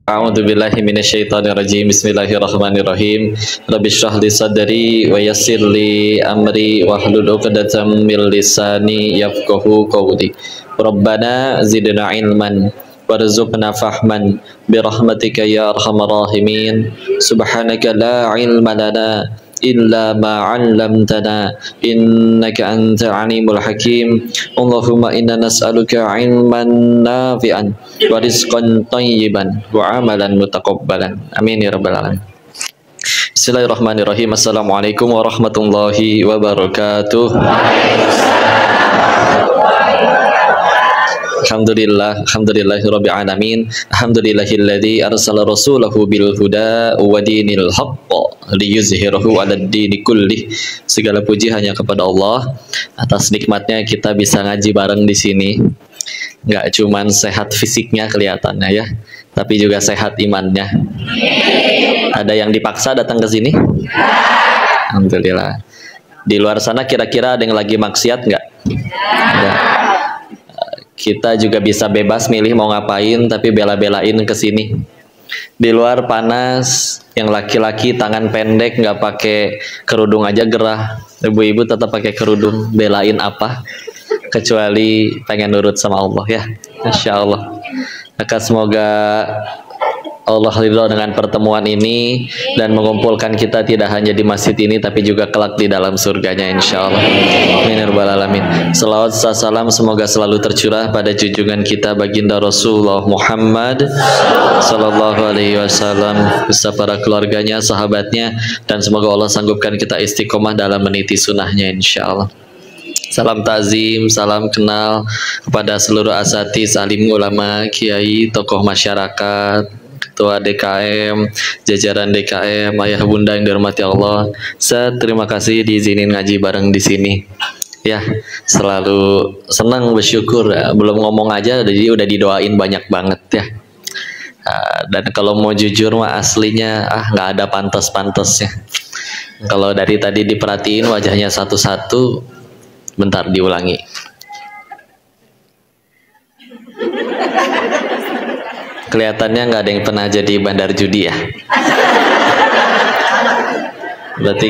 A'udzu billahi minasyaitonir rajim. Bismillahirrahmanirrahim. Rabbi shrah li sadri wa yassir li amri wahlul 'uqdatam min lisani yafqahu qawli. Rabbana zidna ilman warzuqna fahman bi rahmatika ya arhamar rahimin. Subhanaka la ilma lana illa ma 'allamtana innaka antal alimul hakim. Allahumma inna nas'aluka ilman nafi'an wa rizqan thayyiban wa amalan mutaqabbalan. Amin ya rabbal alamin. Bismillahirrahmanirrahim. Assalamualaikum warahmatullahi wabarakatuh. Alhamdulillahirabbil alamin. Alhamdulillahilladzi arsala rasulahu bil huda wa dinil haqq liyuzhirahu 'alad dini kullih. Segala puji hanya kepada Allah atas nikmatnya kita bisa ngaji bareng di sini. Nggak cuman sehat fisiknya kelihatannya ya, tapi juga sehat imannya. Ada yang dipaksa datang ke sini? Alhamdulillah. Di luar sana kira-kira ada yang lagi maksiat nggak? Ada. Kita juga bisa bebas milih mau ngapain, tapi bela-belain ke sini. Di luar panas, yang laki-laki tangan pendek nggak pakai kerudung aja gerah. Ibu-ibu tetap pakai kerudung, belain apa? Kecuali pengen nurut sama Allah ya. Masya Allah. Maka semoga Allah ridho dengan pertemuan ini dan mengumpulkan kita tidak hanya di masjid ini tapi juga kelak di dalam surganya insyaallah. Amin ya rabbal alamin. Salawat salam semoga selalu tercurah pada junjungan kita baginda Rasulullah Muhammad sallallahu alaihi wasallam beserta para keluarganya, sahabatnya, dan semoga Allah sanggupkan kita istiqomah dalam meniti sunnahnya insyaallah. Salam takzim, salam kenal kepada seluruh asatiz, alim ulama, kiai, tokoh masyarakat, ketua DKM, jajaran DKM, ayah bunda yang dirahmati Allah. Terima kasih diizinin ngaji bareng di sini. Ya, selalu senang bersyukur. Belum ngomong aja, jadi udah didoain banyak banget ya. Dan kalau mau jujur mah aslinya nggak ada pantas-pantasnya. Kalau dari tadi diperhatiin wajahnya satu-satu. Bentar diulangi. Kelihatannya nggak ada yang pernah jadi bandar judi ya. Berarti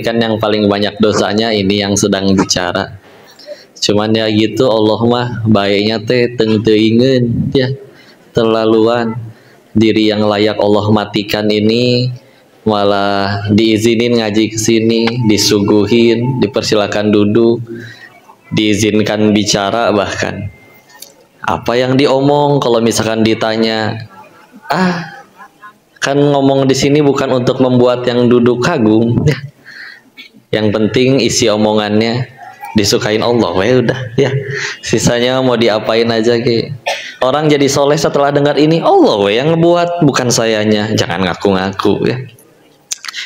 kan yang paling banyak dosanya ini yang sedang bicara. Cuman ya gitu, Allah mah baiknya teh teuingeun ya. Terlaluan diri yang layak Allah matikan ini malah diizinin ngaji ke sini, disuguhin, dipersilakan duduk, diizinkan bicara, bahkan apa yang diomong kalau misalkan ditanya, kan ngomong di sini bukan untuk membuat yang duduk kagum ya. Yang penting isi omongannya disukain Allah, ya udah ya. Sisanya mau diapain aja ke. Orang jadi soleh setelah dengar ini, Allah yang ngebuat, bukan sayanya. Jangan ngaku-ngaku ya.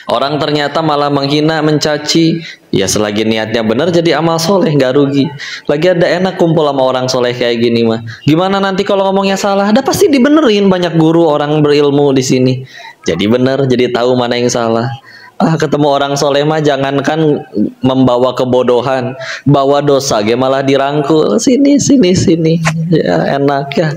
Orang ternyata malah menghina, mencaci, ya selagi niatnya benar jadi amal soleh, nggak rugi. Lagi ada enak kumpul sama orang soleh kayak gini mah. Gimana nanti kalau ngomongnya salah? Ada pasti dibenerin, banyak guru orang berilmu di sini. Jadi bener, jadi tahu mana yang salah. Ketemu orang soleh mah jangankan membawa kebodohan, bawa dosa, malah dirangkul sini. Ya enak ya.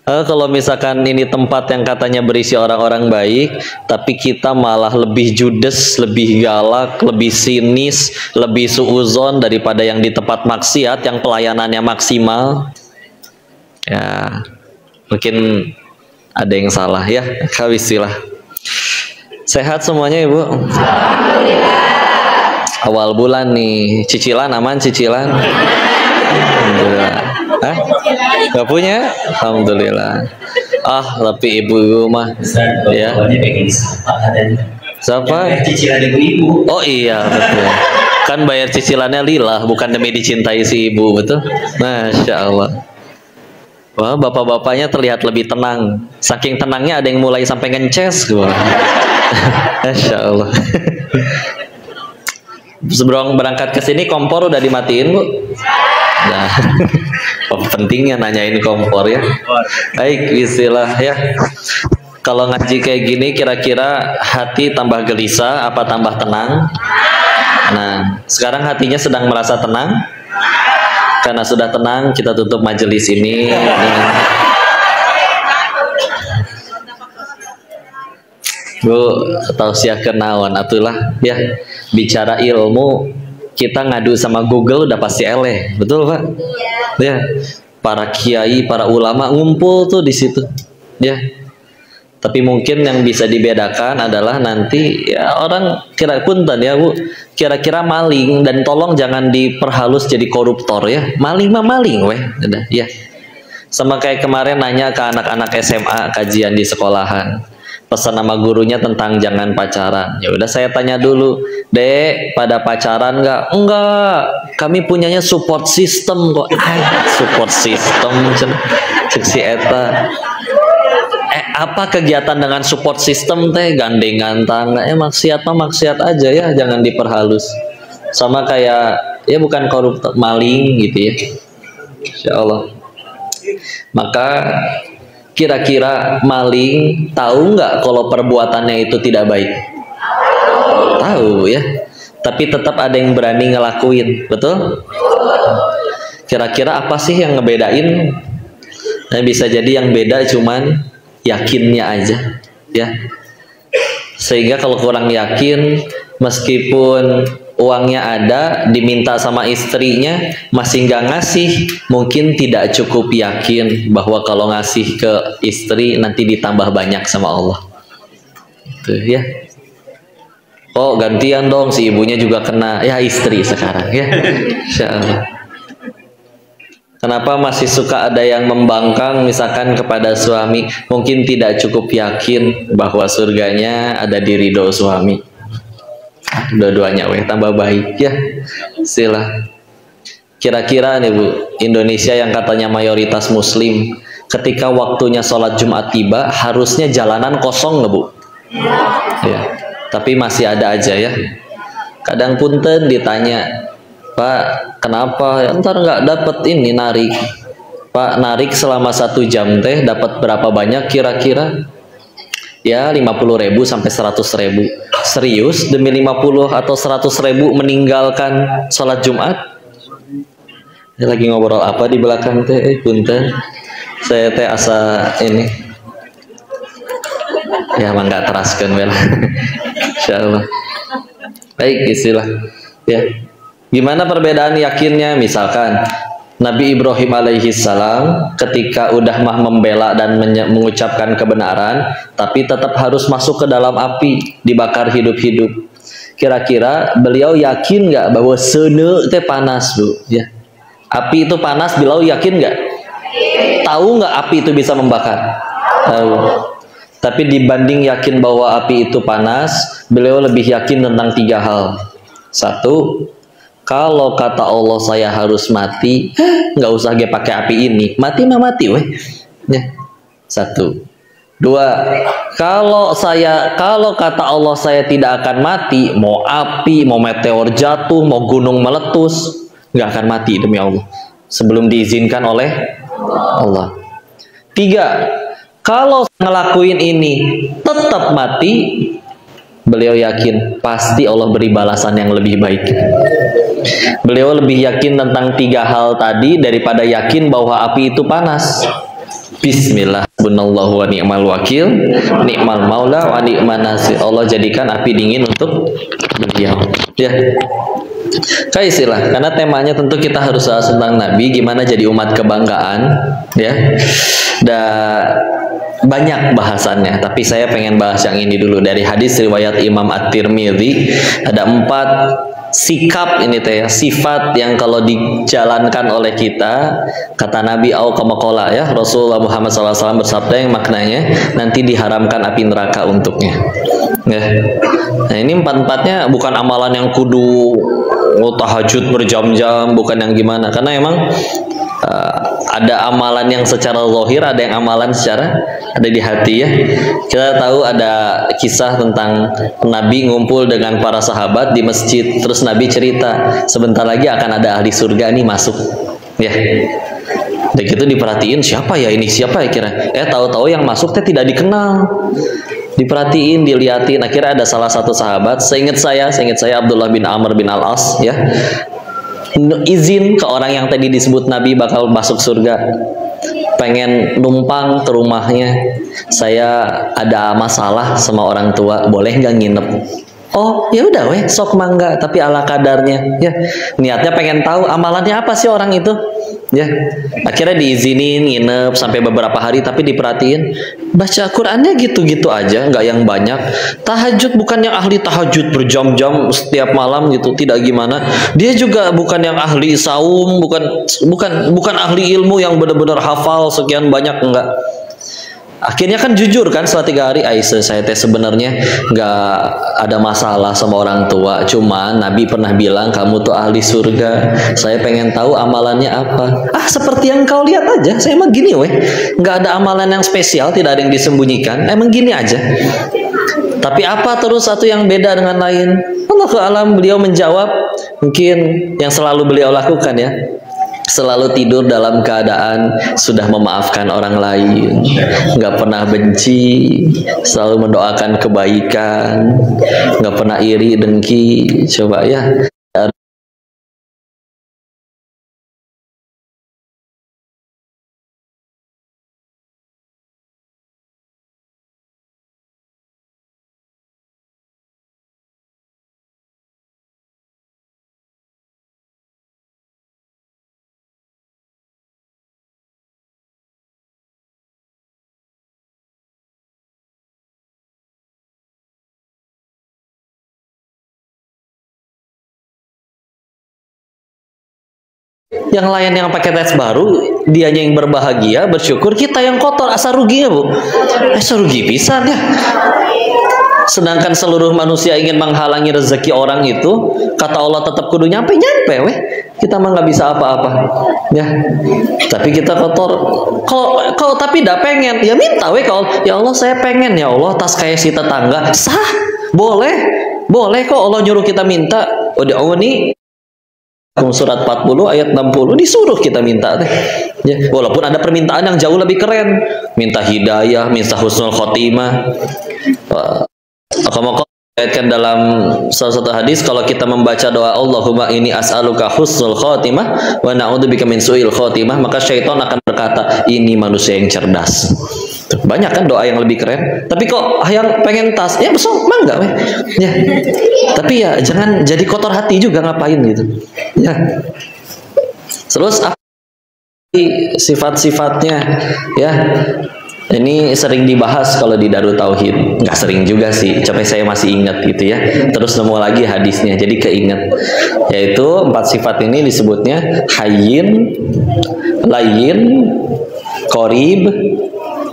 Kalau misalkan ini tempat yang katanya berisi orang-orang baik, tapi kita malah lebih judes, lebih galak, lebih sinis, lebih suuzon daripada yang di tempat maksiat yang pelayanannya maksimal. Ya, mungkin ada yang salah ya, kawisilah. Sehat semuanya Ibu? Alhamdulillah. Awal bulan nih, cicilan aman cicilan? Alhamdulillah. Gak punya? Alhamdulillah. Tapi ibu-ibu mah ya. Siapa? Cicilan ibu-ibu. Oh iya betul. Kan bayar cicilannya lillah, bukan demi dicintai si ibu, betul? Masya Allah. Wah, bapak-bapaknya terlihat lebih tenang. Saking tenangnya ada yang mulai sampai ngences. Masya Allah. Sebelum berangkat ke sini kompor udah dimatiin Bu? Nah, pentingnya nanyain kompor ya. Baik, istilah ya. Kalau ngaji kayak gini kira-kira hati tambah gelisah apa tambah tenang? Nah, sekarang hatinya sedang merasa tenang. Karena sudah tenang, kita tutup majelis ini. Bu, tausiah kenaon atulah ya. Bicara ilmu kita ngadu sama Google udah pasti eleh, betul Pak? Ya. Para kiai, para ulama ngumpul tuh di situ. Ya. Tapi mungkin yang bisa dibedakan adalah nanti ya orang kira punten ya Bu, kira-kira maling, dan tolong jangan diperhalus jadi koruptor ya. Maling mah maling weh, udah ya. Sama kayak kemarin nanya ke anak-anak SMA kajian di sekolahan, pesan nama gurunya tentang jangan pacaran. Ya udah saya tanya dulu, Dek, pada pacaran nggak? Enggak, kami punyanya support system kok. Support system, seksi eta. Apa kegiatan dengan support system teh? Gandengan tangga. Maksiat mah maksiat aja ya, jangan diperhalus. Sama kayak ya bukan koruptor, maling gitu ya. Insya Allah. Maka kira-kira maling tahu nggak kalau perbuatannya itu tidak baik? Tahu ya. Tapi tetap ada yang berani ngelakuin, betul? Kira-kira apa sih yang ngebedain? Nah, bisa jadi yang beda cuman yakinnya aja, ya. Sehingga kalau kurang yakin, meskipun uangnya ada, diminta sama istrinya masih nggak ngasih, mungkin tidak cukup yakin bahwa kalau ngasih ke istri nanti ditambah banyak sama Allah. Itu ya. Oh gantian dong, si ibunya juga kena, ya istri sekarang ya. Insya Allah. Kenapa masih suka ada yang membangkang misalkan kepada suami, mungkin tidak cukup yakin bahwa surganya ada di ridho suami. Dua-duanya tambah baik ya. Sila. Kira-kira nih Bu, Indonesia yang katanya mayoritas muslim, ketika waktunya sholat Jumat tiba harusnya jalanan kosong nggak Bu? Ya. Tapi masih ada aja ya. Kadang punten ditanya, Pak, kenapa? Ya, ntar nggak dapet ini narik. Pak, narik selama 1 jam teh dapat berapa banyak kira-kira? Ya 50.000 sampai 100.000. Serius demi 50 atau 100.000 meninggalkan sholat Jumat? Ini lagi ngobrol apa di belakang teh? Punten, saya teh asa ini. Ya emang nggak teraskan bel. Insyaallah. Baik istilah. Ya. Gimana perbedaan yakinnya? Misalkan Nabi Ibrahim alaihi salam ketika udah mah membela dan mengucapkan kebenaran, tapi tetap harus masuk ke dalam api, dibakar hidup-hidup. Kira-kira beliau yakin nggak bahwa sene teh panas Bu? Ya. Api itu panas, beliau yakin nggak? Tahu nggak api itu bisa membakar? Tahu. Tapi dibanding yakin bahwa api itu panas, beliau lebih yakin tentang 3 hal. 1, kalau kata Allah saya harus mati, nggak usah pakai api ini, mati mah mati weh. Ya. 1. 2, kalau kata Allah saya tidak akan mati, mau api, mau meteor jatuh, mau gunung meletus, nggak akan mati demi Allah sebelum diizinkan oleh Allah. 3, kalau ngelakuin ini tetap mati, beliau yakin pasti Allah beri balasan yang lebih baik. Beliau lebih yakin tentang 3 hal tadi daripada yakin bahwa api itu panas. Bismillah, bunallahu wa ni'mal wakil, ni'mal maula wa ni'man nasir. Allah jadikan api dingin untuk beliau. Ya. Kayak istilah, karena temanya tentu kita harus bahas tentang Nabi, gimana jadi umat kebanggaan, ya. Dan banyak bahasannya, tapi saya pengen bahas yang ini dulu dari hadis riwayat Imam At-Tirmidzi. Ada 4 sikap ini teh ya, sifat yang kalau dijalankan oleh kita, kata Nabi Al-Qamaqala ya, Rasulullah Muhammad SAW bersabda yang maknanya nanti diharamkan api neraka untuknya. Ya. Nah ini 4-4-nya bukan amalan yang kudu tahajud berjam-jam, bukan yang gimana, karena emang ada amalan yang secara zahir, ada yang amalan secara ada di hati ya. Kita tahu ada kisah tentang Nabi ngumpul dengan para sahabat di masjid, terus Nabi cerita sebentar lagi akan ada ahli surga nih masuk ya. Dan gitu diperhatiin, siapa ya ini, siapa ya kira, tahu-tahu yang masuk teh tidak dikenal. Diperhatiin, dilihatin, akhirnya ada salah satu sahabat, seingat saya Abdullah bin Amr bin Al-As ya, izin ke orang yang tadi disebut Nabi bakal masuk surga. pengen numpang ke rumahnya, saya ada masalah sama orang tua, boleh nggak nginep? Oh ya udah weh, sok mangga, tapi ala kadarnya ya. Niatnya pengen tahu amalannya apa sih orang itu ya. Akhirnya diizinin nginep sampai beberapa hari, tapi diperhatiin baca Qurannya gitu-gitu aja, nggak yang banyak. Tahajud bukan yang ahli tahajud berjam-jam setiap malam gitu, tidak gimana. Dia juga bukan yang ahli saum, bukan ahli ilmu yang benar-benar hafal sekian banyak, enggak. Akhirnya kan jujur kan setelah 3 hari, Aisyah saya teh sebenarnya nggak ada masalah sama orang tua, cuman Nabi pernah bilang kamu tuh ahli surga, saya pengen tahu amalannya apa. Ah seperti yang kau lihat aja, saya emang gini weh, nggak ada amalan yang spesial, tidak ada yang disembunyikan, emang gini aja. Tapi apa terus satu yang beda dengan lain? Allahu a'lam. Beliau menjawab mungkin yang selalu beliau lakukan ya, selalu tidur dalam keadaan sudah memaafkan orang lain, nggak pernah benci, selalu mendoakan kebaikan, nggak pernah iri dengki. Coba ya. Yang lain yang pakai tes baru, dianya yang berbahagia, bersyukur, kita yang kotor, asa ruginya bu, asa rugi pisan ya. Sedangkan seluruh manusia ingin menghalangi rezeki orang itu, kata Allah tetap kudu nyampe weh. Kita mah nggak bisa apa-apa ya. Tapi kita kotor. Kalau tapi tidak pengen, ya minta weh kalau ya Allah saya pengen ya Allah tas kayak si tetangga, sah, boleh kok Allah nyuruh kita minta. Udah nih surat 40 ayat 60 disuruh kita minta deh. Ya, walaupun ada permintaan yang jauh lebih keren, minta hidayah, minta husnul khotimah. Maka dikatakan dalam salah satu hadis, kalau kita membaca doa Allahumma ini as'aluka husnul khotimah wa na'udzubika min su'il khotimah, maka syaitan akan berkata ini manusia yang cerdas. Banyak kan doa yang lebih keren, tapi kok yang pengen tas ya besok mangga weh ya. Tapi ya jangan jadi kotor hati juga, ngapain gitu ya. Terus apa sifat-sifatnya ya, ini sering dibahas kalau di Darut Tauhid, nggak sering juga sih, tapi saya masih ingat gitu ya. Terus nemu lagi hadisnya, jadi keinget, yaitu 4 sifat ini disebutnya hayyin, layyin, qorib,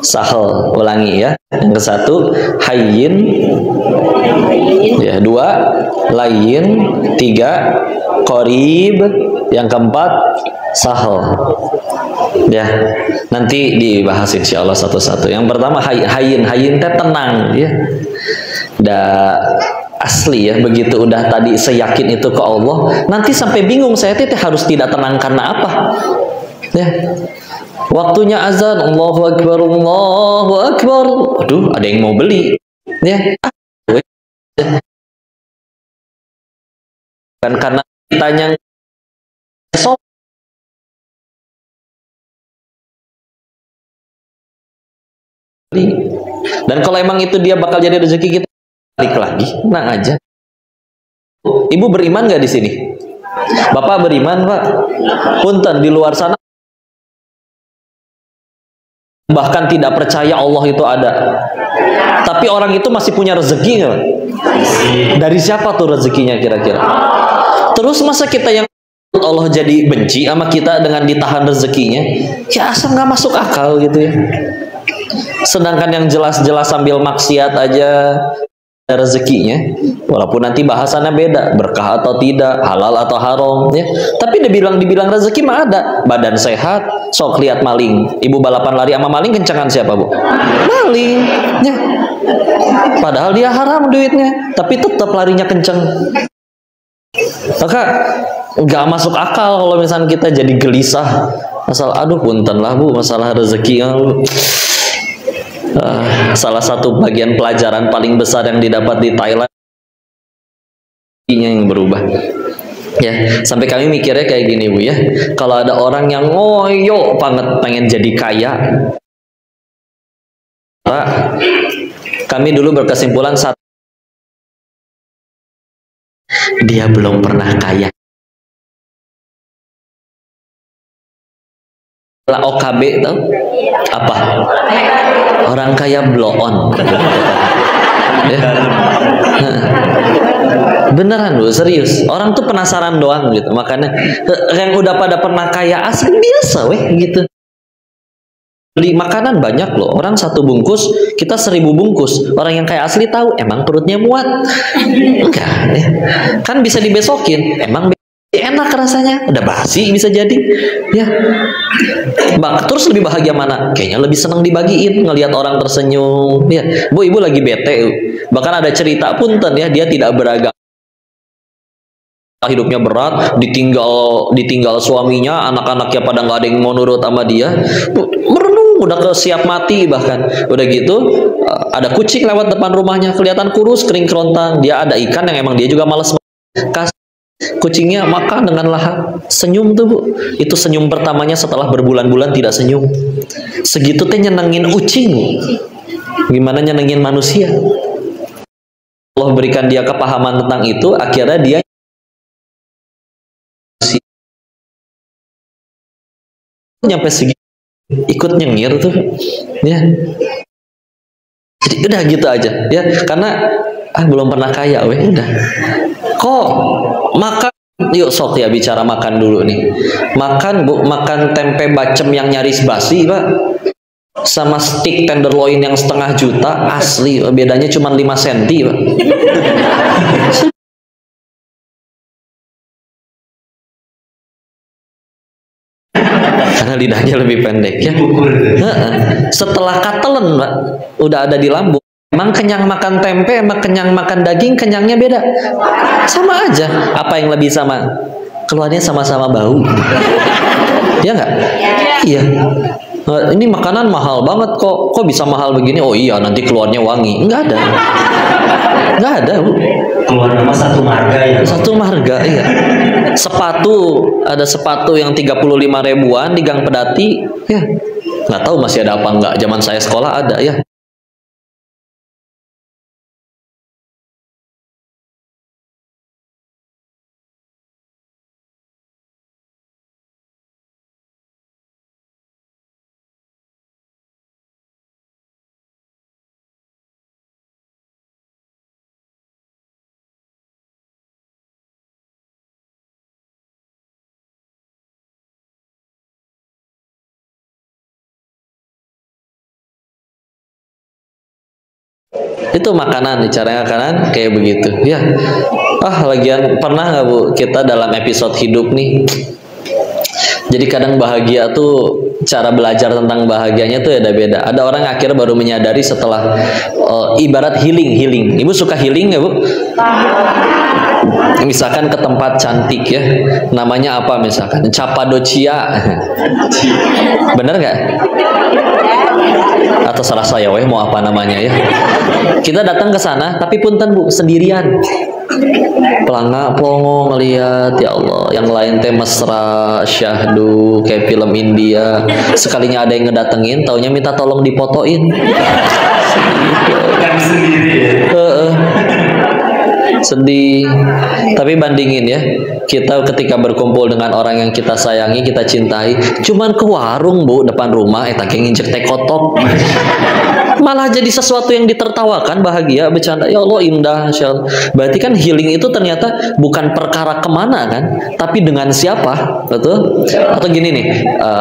sahal. Ulangi ya. Yang ke-1 hayyin, ya 2 layyin, 3 qorib, yang ke-4 sahal. Ya, nanti dibahas insya Allah satu-satu. Yang pertama hayyin teh tenang ya. Asli ya, begitu udah tadi seyakin itu ke Allah, nanti sampai bingung saya teh harus tidak tenang karena apa ya. Waktunya azan, Allahu Akbar, Allahu Akbar. Aduh, ada yang mau beli. Ya. Kan karena ditanya esok. Dan kalau emang itu dia bakal jadi rezeki kita, balik lagi, tenang aja. Ibu beriman nggak di sini? Bapak beriman, Pak? Punten di luar sana bahkan tidak percaya Allah itu ada, tapi orang itu masih punya rezeki nggak? Dari siapa tuh rezekinya kira-kira? Terus masa kita yang Allah jadi benci sama kita dengan ditahan rezekinya? Ya asal nggak masuk akal gitu ya. Sedangkan yang jelas-jelas sambil maksiat aja ada rezekinya, walaupun nanti bahasannya beda, berkah atau tidak, halal atau haram ya. Tapi dibilang rezeki mah ada. Badan sehat, sok lihat maling. Ibu balapan lari sama maling, kencangan siapa bu? Maling ya. Padahal dia haram duitnya, tapi tetap larinya kenceng. Maka nggak masuk akal kalau misalnya kita jadi gelisah asal aduh punten lah bu masalah rezeki. Salah satu bagian pelajaran paling besar yang didapat di Thailand yang berubah Ya, sampai kami mikirnya kayak gini Bu ya. Kalau ada orang yang ngoyo banget pengen jadi kaya, Pak, kami dulu berkesimpulan satu, dia belum pernah kaya. Lah OKB tau apa? Orang kaya blow on. Ya. Beneran Bu, serius. Orang tuh penasaran doang gitu. Makanya yang udah pada pernah kaya asli biasa weh gitu. Beli makanan banyak loh. Orang 1 bungkus, kita 1000 bungkus. Orang yang kaya asli tahu emang perutnya muat. Enggak ya. Kan bisa dibesokin. Emang enak rasanya, udah basi bisa jadi ya. Terus lebih bahagia mana? Kayaknya lebih senang dibagiin, ngelihat orang tersenyum ya. Bu, ibu lagi bete, bahkan ada cerita punten ya, dia tidak beragama, hidupnya berat, ditinggal suaminya, anak-anaknya pada nggak ada yang mau nurut sama dia, merenung udah siap mati. Bahkan udah gitu ada kucing lewat depan rumahnya, kelihatan kurus kering kerontang, dia ada ikan yang emang dia juga males kasih. Kucingnya makan dengan lahap, senyum tuh Bu. Itu senyum pertamanya setelah berbulan-bulan tidak senyum. Segitu teh nyenengin kucing. Gimana nyenengin manusia? Allah berikan dia kepahaman tentang itu, akhirnya dia nyampe segitu ikut nyengir tuh ya. Jadi udah gitu aja ya, karena belum pernah kaya weh, udah. Kok makan, yuk sok ya bicara makan dulu nih. Makan Bu, makan tempe bacem yang nyaris basi Pak, sama steak tenderloin yang 1/2 juta asli, bedanya cuma 5 cm Pak. Karena lidahnya lebih pendek ya. Setelah katelen Pak, udah ada di lambung. Emang kenyang makan tempe, emang kenyang makan daging, kenyangnya beda. Sama aja. Apa yang lebih sama? Keluarnya sama-sama bau. Ya nggak? Iya. Ini makanan mahal banget kok. Kok bisa mahal begini? Oh iya, nanti keluarnya wangi. Nggak ada. Nggak ada Bu. Keluar nama satu marga ya. Satu marga, iya. Sepatu, ada sepatu yang 35 ribuan di Gang Pedati. Ya. Nggak tahu masih ada apa nggak. Zaman saya sekolah ada ya. Itu makanan, cara makanan kayak begitu ya. Lagian pernah nggak Bu, kita dalam episode hidup nih, jadi kadang bahagia tuh, cara belajar tentang bahagianya tuh beda-beda. Ada orang akhirnya baru menyadari setelah ibarat healing. Ibu suka healing nggak Bu? Misalkan ke tempat cantik ya, namanya apa misalkan Cappadocia. Bener nggak? Atau salah saya weh, mau apa namanya ya? Kita datang ke sana, tapi punten Bu, sendirian. Pelangak pongo ngeliat, ya Allah, yang lain teh mesra, syahdu, kayak film India. Sekalinya ada yang ngedatengin, taunya minta tolong dipotoin. Kan sendiri ya. Sedih. Tapi bandingin ya, kita ketika berkumpul dengan orang yang kita sayangi, kita cintai, cuman ke warung Bu, depan rumah, tangking injek teh kotok, malah jadi sesuatu yang ditertawakan, bahagia, bercanda, ya Allah indah, insyaallah. Berarti kan healing itu ternyata bukan perkara kemana kan, tapi dengan siapa, betul? Atau gini nih,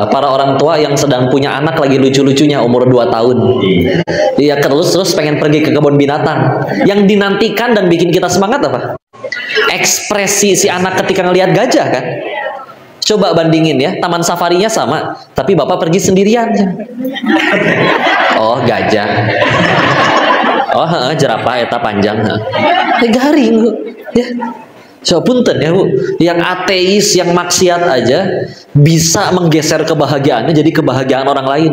para orang tua yang sedang punya anak lagi lucu-lucunya umur 2 tahun, iya terus pengen pergi ke kebun binatang, yang dinantikan dan bikin kita semangat apa? Ekspresi si anak ketika ngelihat gajah kan. Coba bandingin ya, taman safarinya sama, tapi bapak pergi sendirian. Oh gajah, oh jerapah eta panjang, garing Bu ya. So punten ya Bu, yang ateis, yang maksiat aja bisa menggeser kebahagiaannya jadi kebahagiaan orang lain.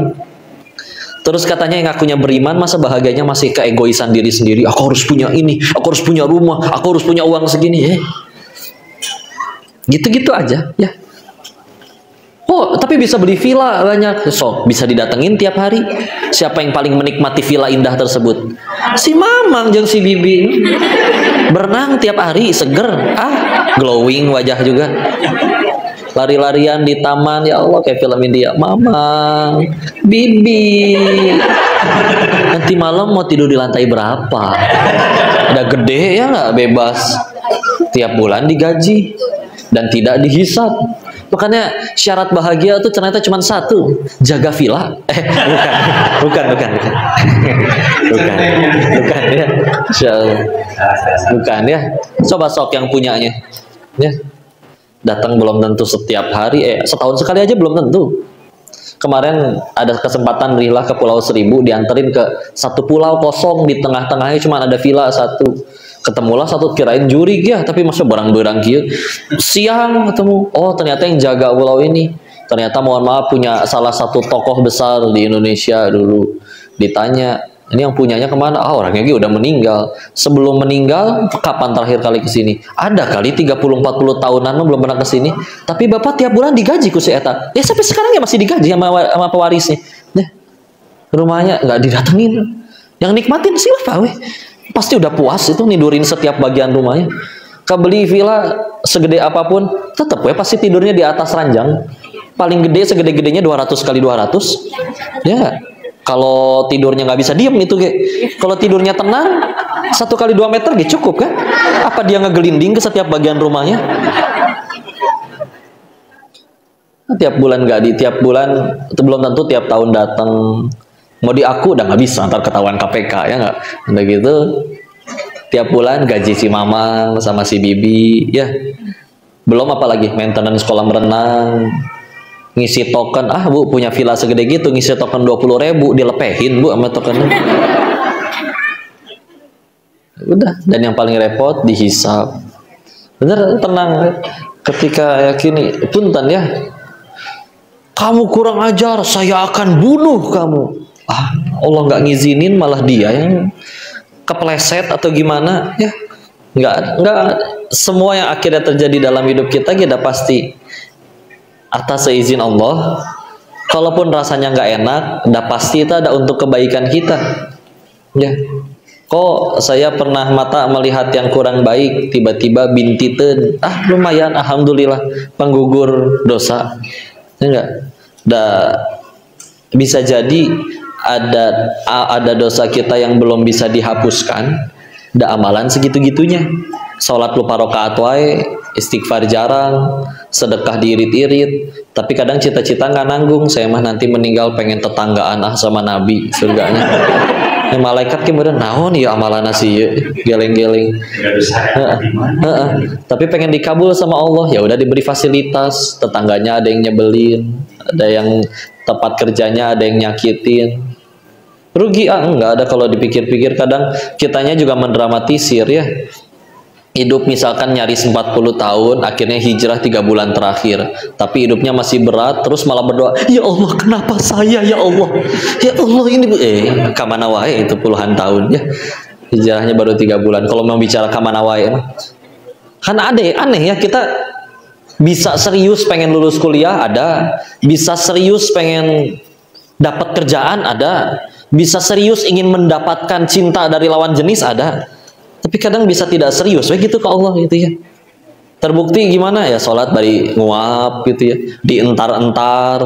Terus katanya yang akunya beriman, masa bahagianya masih keegoisan diri sendiri. Aku harus punya ini, aku harus punya rumah, aku harus punya uang segini ya. Gitu-gitu aja ya. Oh, tapi bisa beli villa banyak. So, bisa didatengin tiap hari. Siapa yang paling menikmati villa indah tersebut? Si Mamang jeung si Bibi. Berenang tiap hari, seger. Glowing wajah juga. Lari-larian di taman, ya Allah kayak film India. Mamang, Bibi. Nanti malam mau tidur di lantai berapa? Udah gede ya nggak, bebas. Tiap bulan digaji dan tidak dihisap. Makanya syarat bahagia itu ternyata cuma satu, jaga villa. Bukan ya. Bukan ya. Coba sok yang punyanya. Ya. Datang belum tentu setiap hari, setahun sekali aja belum tentu. Kemarin ada kesempatan rihlah ke Pulau Seribu, dianterin ke satu pulau kosong, di tengah-tengahnya cuma ada villa satu. Ketemulah satu, kirain jurig ya, tapi masa barang-barang kia. Siang ketemu, oh ternyata yang jaga pulau ini, ternyata mohon maaf punya salah satu tokoh besar di Indonesia dulu. Ditanya, ini yang punyanya kemana? Orangnya udah meninggal. Sebelum meninggal, kapan terakhir kali kesini? Ada kali 30-40 tahunan belum pernah kesini. Tapi bapak tiap bulan digaji ku si eta. Ya sampai sekarang ya masih digaji sama pewarisnya. Ya, rumahnya nggak didatengin. Yang nikmatin sih bapak weh. Pasti udah puas itu nidurin setiap bagian rumahnya. Kebeli villa segede apapun, tetap ya pasti tidurnya di atas ranjang. Paling gede segede-gedenya 200 kali 200. Ya, kalau tidurnya nggak bisa diem itu kayak. Kalau tidurnya tenang, 1 kali 2 meter gitu cukup kan? Apa dia ngegelinding ke setiap bagian rumahnya? Tiap bulan tiap bulan itu belum tentu tiap tahun datang. Mau diaku udah nggak bisa, ntar ketahuan KPK ya nggak? Udah gitu tiap bulan gaji si Mamang sama si Bibi ya. Belum apalagi maintenance kolam renang, ngisi token. Bu punya villa segede gitu, ngisi token 20.000 dilepehin bu sama tokennya. Udah, dan yang paling repot dihisap. Bener, tenang ketika yakini punten ya, kamu kurang ajar, saya akan bunuh kamu. Allah nggak ngizinin, malah dia yang kepleset atau gimana ya. Nggak semua yang akhirnya terjadi dalam hidup kita pasti atas seizin Allah. Kalaupun rasanya nggak enak, udah pasti itu ada untuk kebaikan kita ya. Kok saya pernah mata melihat yang kurang baik, tiba-tiba bintiten, lumayan alhamdulillah penggugur dosa ya enggak. Bisa jadi ada dosa kita yang belum bisa dihapuskan, ada amalan segitu-gitunya. Sholat lupa rakaat wae, istighfar jarang, sedekah diirit-irit, tapi kadang cita-cita nggak nanggung. Saya mah nanti meninggal pengen tetanggaan sama Nabi surganya. Malaikat kemudian naon ya amalan sih geleng-geleng. Tapi pengen dikabul sama Allah, ya udah diberi fasilitas. Tetangganya ada yang nyebelin, ada yang tempat kerjanya ada yang nyakitin. Rugi enggak ada kalau dipikir-pikir. Kadang kitanya juga mendramatisir ya. Hidup misalkan nyaris 40 tahun, akhirnya hijrah 3 bulan terakhir, tapi hidupnya masih berat, terus malah berdoa, ya Allah kenapa saya ya Allah, ya Allah ini kamana wae itu puluhan tahun ya, hijrahnya baru 3 bulan. Kalau mau bicara kamana wae kan aneh ya, kita bisa serius pengen lulus kuliah ada, bisa serius pengen dapat kerjaan ada, bisa serius ingin mendapatkan cinta dari lawan jenis ada. Tapi kadang bisa tidak serius, gitu ke Allah gitu ya. Terbukti gimana ya, sholat bari nguap gitu ya, dientar-entar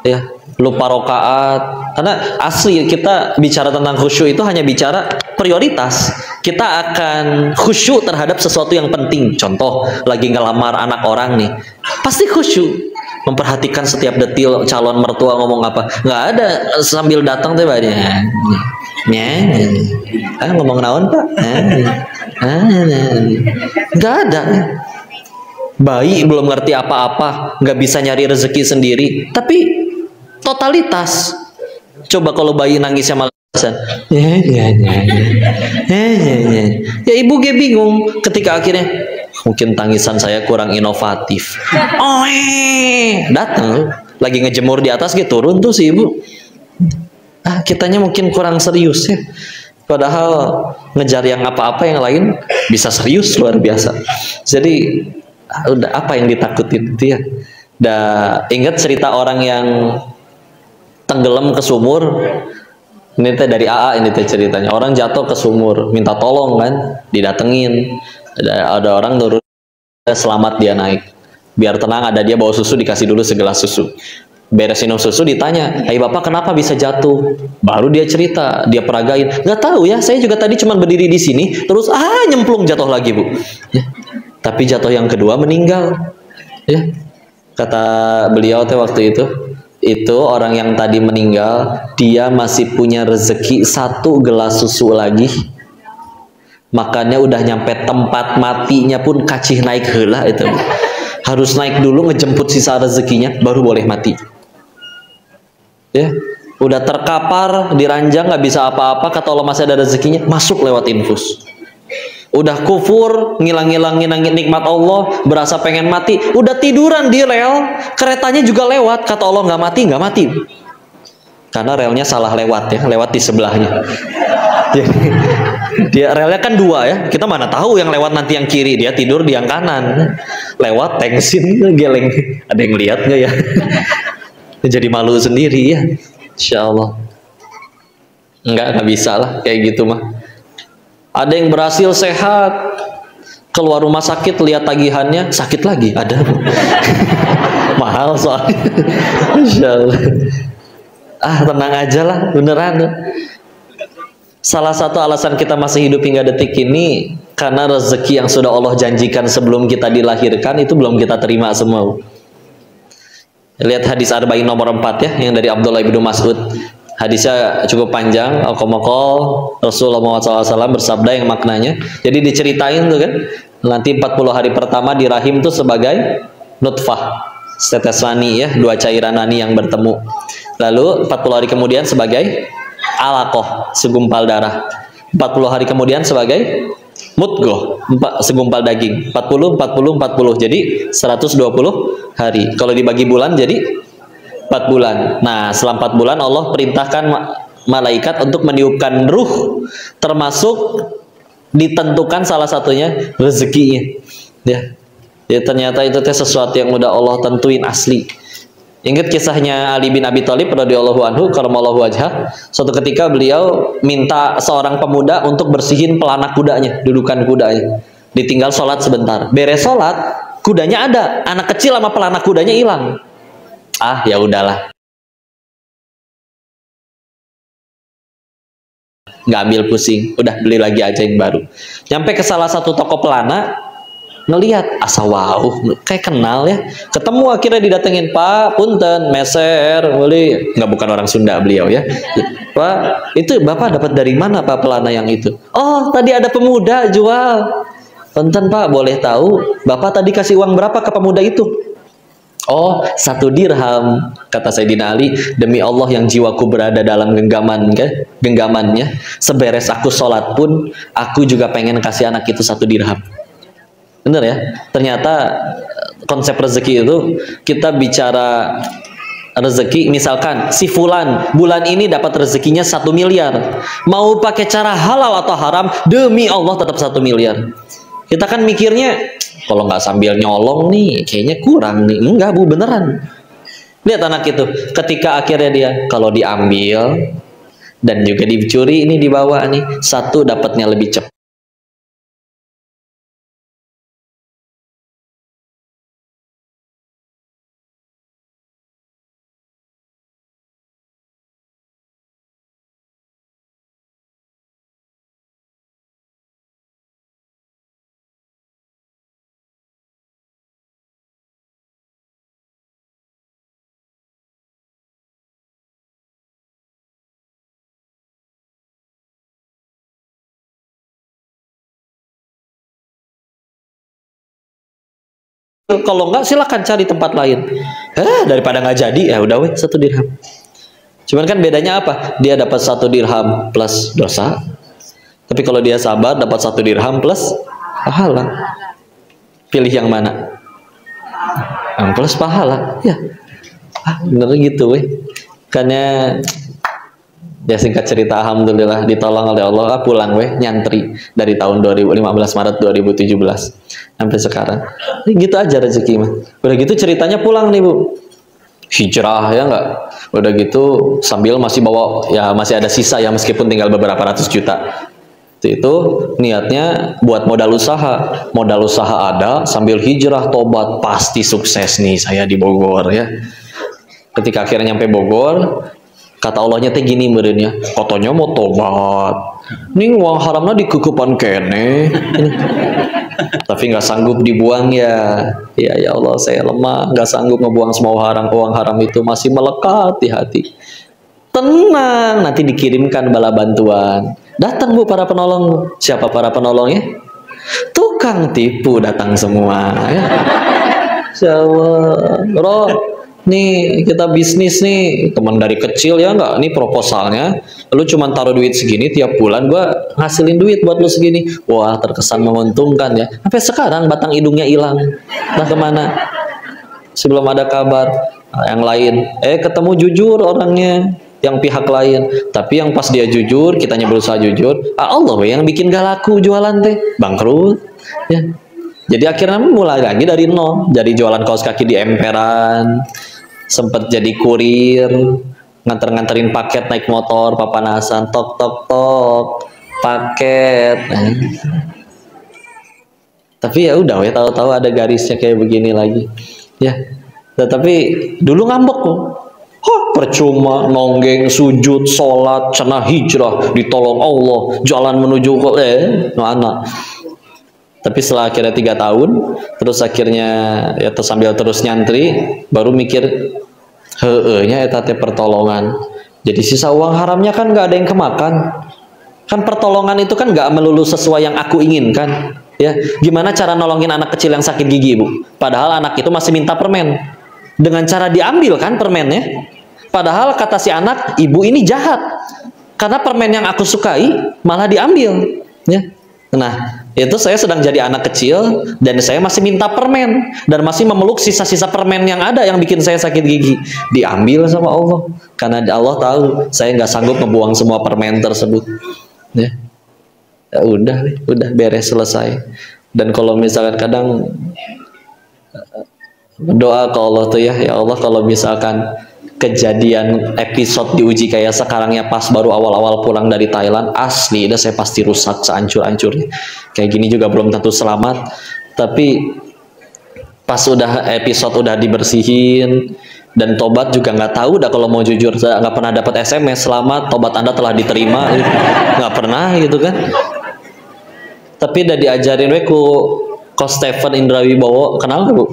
ya, lupa rokaat. Karena asli kita bicara tentang khusyuk itu hanya bicara prioritas. Kita akan khusyuk terhadap sesuatu yang penting. Contoh, lagi ngelamar anak orang nih, pasti khusyuk. Memperhatikan setiap detil calon mertua ngomong apa. Nggak ada sambil datang tuh banyak. Ngomong naon pak? Nggak ada. Bayi belum ngerti apa-apa, nggak bisa nyari rezeki sendiri. Tapi totalitas. Coba kalau bayi nangisnya malasan. Ya ibu ge bingung ketika akhirnya mungkin tangisan saya kurang inovatif. Datang lagi ngejemur di atas gitu, turun tuh si ibu. Kitanya mungkin kurang serius ya. Padahal ngejar yang apa-apa yang lain bisa serius luar biasa. Jadi Udah apa yang ditakutin itu ya. Ingat cerita orang yang tenggelam ke sumur. Ini teh dari AA ini teh ceritanya. Orang jatuh ke sumur, minta tolong kan, didatengin. Ada orang turun, selamat dia naik. Biar tenang, ada dia bawa susu, dikasih dulu segelas susu. Beres minum susu ditanya, "Hai Bapak, kenapa bisa jatuh?" Baru dia cerita, dia peragain. "Nggak tahu ya, saya juga tadi cuma berdiri di sini, terus nyemplung jatuh lagi, Bu." Ya. Tapi jatuh yang kedua meninggal. Ya. Kata beliau teh waktu itu orang yang tadi meninggal, dia masih punya rezeki 1 gelas susu lagi. Makanya udah nyampe tempat matinya pun kacih naik heula itu. Harus naik dulu ngejemput sisa rezekinya baru boleh mati. Ya, udah terkapar di ranjang nggak bisa apa-apa, kata Allah masih ada rezekinya, masuk lewat infus. Udah kufur, ngilang-ngilangin nikmat Allah, berasa pengen mati, udah tiduran di rel, keretanya juga lewat, kata Allah nggak mati, karena relnya salah lewat ya, lewat di sebelahnya. Jadi dia relnya kan 2 ya, kita mana tahu yang lewat nanti yang kiri, dia tidur di yang kanan, lewat tengsin geleng, ada yang lihat nggak ya? Jadi malu sendiri ya, Insya Allah. Nggak bisa lah kayak gitu mah. Ada yang berhasil sehat, keluar rumah sakit, lihat tagihannya, sakit lagi, ada. Mahal soalnya. Insya Allah. Tenang aja lah, beneran. Salah satu alasan kita masih hidup hingga detik ini, karena rezeki yang sudah Allah janjikan sebelum kita dilahirkan, itu belum kita terima semua. Lihat hadis Arba'in nomor 4 ya, yang dari Abdullah bin Mas'ud. Hadisnya cukup panjang. Rasulullah SAW bersabda yang maknanya, jadi diceritain tuh kan, nanti 40 hari pertama di rahim tuh sebagai nutfah, setetes mani ya, 2 cairan mani yang bertemu. Lalu 40 hari kemudian sebagai alaqah, segumpal darah. 40 hari kemudian sebagai mudghah, segumpal daging. 40, 40, 40, jadi 120 hari. Kalau dibagi bulan jadi 4 bulan. Nah, setelah 4 bulan Allah perintahkan malaikat untuk meniupkan ruh, termasuk ditentukan salah satunya rezekinya. Ya. Ya ternyata itu sesuatu yang udah Allah tentuin asli. Ingat kisahnya Ali bin Abi Thalib radhiyallahu anhu karamallahu wajhah. Suatu ketika beliau minta seorang pemuda untuk bersihin pelana kudanya, dudukan kudanya. Ditinggal sholat sebentar. Beres sholat, kudanya ada, anak kecil sama pelana kudanya hilang. Ya udahlah, nggak ambil pusing, udah beli lagi aja yang baru. Nyampe ke salah satu toko pelana, ngelihat kayak kenal ya, ketemu, akhirnya didatengin, "Pak, punten, meser, boleh?" Nggak, bukan orang Sunda beliau ya. "Pak, itu Bapak dapat dari mana Pak pelana yang itu?" "Oh, tadi ada pemuda jual." "Punten Pak, boleh tahu Bapak tadi kasih uang berapa ke pemuda itu?" "Oh, 1 dirham." Kata Sayyidina Ali, "Demi Allah yang jiwaku berada dalam genggamannya, seberes aku sholat pun aku juga pengen kasih anak itu 1 dirham." Bener ya? Ternyata konsep rezeki itu, kita bicara rezeki, misalkan si fulan bulan ini dapat rezekinya 1 miliar, mau pakai cara halal atau haram, demi Allah tetap 1 miliar. Kita kan mikirnya, kalau nggak sambil nyolong nih, kayaknya kurang nih. Enggak Bu, beneran. Lihat anak itu, ketika akhirnya dia, kalau diambil dan juga dicuri, ini dibawa nih, 1 dapatnya lebih cepat. Kalau nggak, silakan cari tempat lain. Daripada nggak jadi, ya udah 1 dirham. Cuman kan bedanya apa? Dia dapat 1 dirham plus dosa. Tapi kalau dia sabar, dapat 1 dirham plus pahala. Pilih yang mana? Yang plus pahala. Ya, bener gitu weh. Karena Ya singkat cerita, alhamdulillah ditolong oleh Allah, pulang nyantri dari tahun 2015 Maret 2017 sampai sekarang. Gitu aja rezeki mah. Udah gitu ceritanya pulang nih Bu, hijrah ya enggak. Udah gitu sambil masih bawa, ya masih ada sisa ya meskipun tinggal beberapa ratus juta. Itu niatnya buat modal usaha ada sambil hijrah tobat, pasti sukses nih saya di Bogor ya. Ketika akhirnya nyampe Bogor, kata Allahnya teh gini meureunnya, katanya mau tobat, nih uang haramnya dikukupan kene, tapi nggak sanggup dibuang ya. Ya Allah, saya lemah, nggak sanggup ngebuang semua uang haram itu, masih melekat di hati. Tenang, nanti dikirimkan bala bantuan. Datang Bu para penolong. Siapa para penolongnya? Tukang tipu datang semua ya. Roh, nih kita bisnis nih, teman dari kecil ya enggak, ini proposalnya lu cuman taruh duit segini, tiap bulan gua ngasilin duit buat lu segini. Wah, terkesan menguntungkan ya. Sampai sekarang batang hidungnya hilang, nah kemana, sebelum ada kabar. Nah, yang lain ketemu jujur orangnya, yang pihak lain, tapi yang pas dia jujur, kitanya berusaha jujur, Allah yang bikin gak laku jualan teh, bangkrut ya. Jadi akhirnya mulai lagi dari nol, jadi jualan kaos kaki di emperan, sempet jadi kurir, nganterin paket naik motor, papanasan, tok tok tok, paket. Tapi ya udah ya, tahu-tahu ada garisnya kayak begini lagi. Ya, tapi dulu ngambek kok. Percuma nonggeng, sujud, sholat, cenah hijrah, ditolong Allah, jalan menuju mana. Tapi setelah akhirnya 3 tahun, terus akhirnya ya sambil terus nyantri, baru mikir nya eta teh pertolongan. Jadi sisa uang haramnya kan nggak ada yang kemakan. Kan pertolongan itu kan nggak melulu sesuai yang aku inginkan. Ya, gimana cara nolongin anak kecil yang sakit gigi Bu? Padahal anak itu masih minta permen. Dengan cara diambil kan permennya. Padahal kata si anak, ibu ini jahat. Karena permen yang aku sukai malah diambil. Ya. Nah, itu saya sedang jadi anak kecil dan saya masih minta permen dan masih memeluk sisa-sisa permen yang ada yang bikin saya sakit gigi, diambil sama Allah karena Allah tahu saya nggak sanggup membuang semua permen tersebut. Ya, udah beres, selesai. Dan kalau misalkan kadang doa ke Allah tuh ya Allah, kalau misalkan kejadian episode diuji kayak sekarangnya pas baru awal-awal pulang dari Thailand, asli udah saya pasti rusak sehancur-hancurnya. Kayak gini juga belum tentu selamat, tapi pas udah episode udah dibersihin dan tobat juga nggak tahu dah, kalau mau jujur saya nggak pernah dapat SMS selamat tobat Anda telah diterima gitu. Nggak pernah gitu kan. Tapi udah diajarin ku Stephen Indrawibowo, kenal nggak Bu?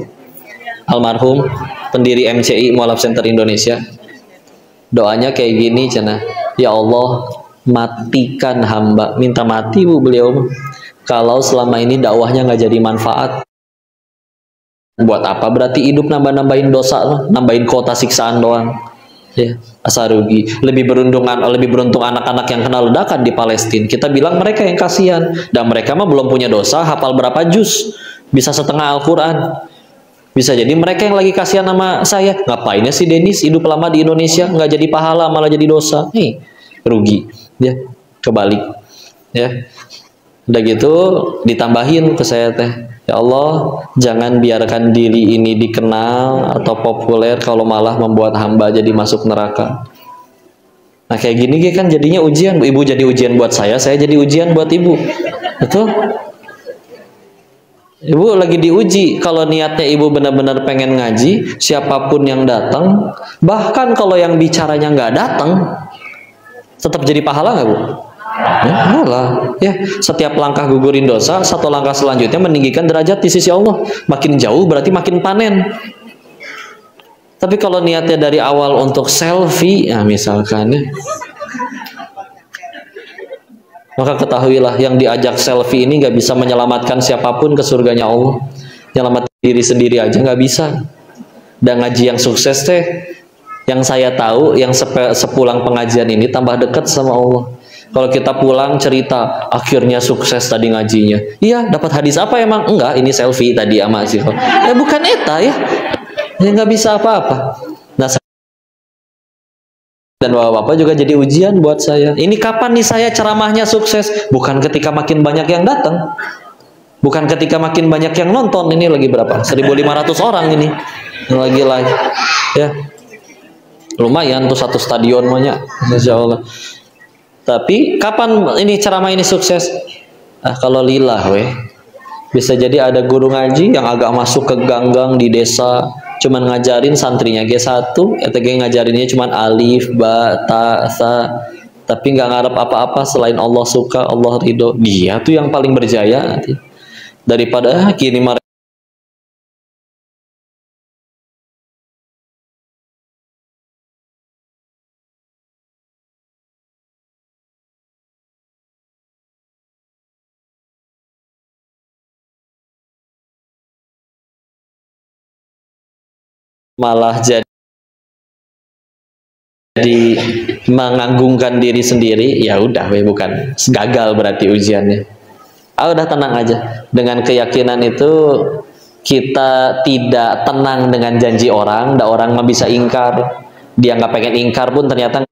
Almarhum pendiri MCI Mualaf Center Indonesia. Doanya kayak gini cenah, ya Allah matikan hamba, minta mati Bu beliau, kalau selama ini dakwahnya nggak jadi manfaat. Buat apa berarti hidup nambah-nambahin dosa, nambahin kota siksaan doang ya, asa rugi. Lebih beruntung anak-anak yang kena ledakan di Palestina. Kita bilang mereka yang kasihan, dan mereka mah belum punya dosa, hafal berapa juz, bisa setengah Al-Quran. Bisa jadi mereka yang lagi kasihan sama saya. Ngapainnya si Denis hidup lama di Indonesia nggak jadi pahala malah jadi dosa, rugi ya, kebalik ya. Udah gitu ditambahin ke saya teh, ya Allah jangan biarkan diri ini dikenal atau populer kalau malah membuat hamba jadi masuk neraka. Nah kayak gini kan jadinya ujian, ibu jadi ujian buat saya jadi ujian buat ibu, betul? Ibu lagi diuji. Kalau niatnya ibu benar-benar pengen ngaji, siapapun yang datang, bahkan kalau yang bicaranya nggak datang, tetap jadi pahala nggak Bu? Ya, pahala. Ya, setiap langkah gugurin dosa, satu langkah selanjutnya meninggikan derajat di sisi Allah. Makin jauh berarti makin panen. Tapi kalau niatnya dari awal untuk selfie, ya misalkan ya, maka ketahuilah yang diajak selfie ini nggak bisa menyelamatkan siapapun ke surganya Allah. Nyelamat diri sendiri aja nggak bisa. Dan ngaji yang sukses teh, yang saya tahu, yang sepulang pengajian ini tambah dekat sama Allah. Kalau kita pulang cerita, akhirnya sukses tadi ngajinya. Iya, dapat hadis apa emang? Enggak, ini selfie tadi ama sih. Bukan eta ya. Ya nggak bisa apa-apa. Nah, Dan bapak-bapak juga jadi ujian buat saya. Ini kapan nih saya ceramahnya sukses? Bukan ketika makin banyak yang datang. Bukan ketika makin banyak yang nonton. Ini lagi berapa? 1.500 orang ini. Lagi-lagi. Ya. Lumayan tuh satu stadion banyak. Masya Allah. Tapi kapan ini ceramah ini sukses? Kalau lillah weh. Bisa jadi ada guru ngaji yang agak masuk ke gang-gang di desa, cuman ngajarin santrinya G1, ETG ngajarinnya cuman alif, ba, ta, sa, tapi nggak ngarep apa-apa selain Allah suka, Allah ridho. Dia tuh yang paling berjaya nanti. Daripada kini malah jadi menganggungkan diri sendiri. Ya udah, bukan gagal berarti ujiannya. Udah tenang aja. Dengan keyakinan itu kita tidak tenang dengan janji orang. Orang mah bisa ingkar. Dia nggak pengen ingkar pun ternyata